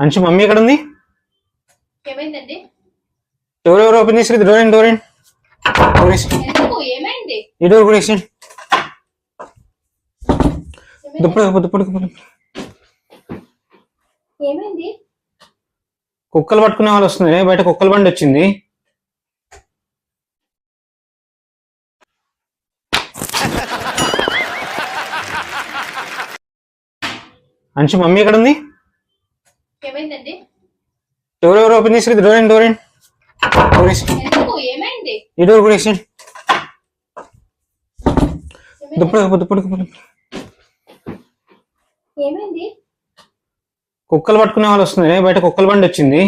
Anshu mummy ఎక్కడ ఉంది? ఏమైందండి? ఎవరెవరు ఓపెన్ చేసి డోర్ డోర్ ఎందుకు ఏమైంది? ఈ డోర్ కూడా వేసి దుప్పుడు దుప్పుడు ఏమైంది? కుక్కలు పట్టుకునే వాళ్ళు వస్తున్నారు. బయట కుక్కల బండి వచ్చింది. అంశు మమ్మీ ఎక్కడ ఉంది? ఏమైందండి? ఎవరెవరు ఓపెన్ చేసి డోర్ ఎందుకు ఏమైంది? ఈ డోర్ కూడా వేసి దుప్పుడు ఏమైంది? కుక్కలు పట్టుకునే వాళ్ళు వస్తున్నారు. బయట కుక్కల బండి వచ్చింది.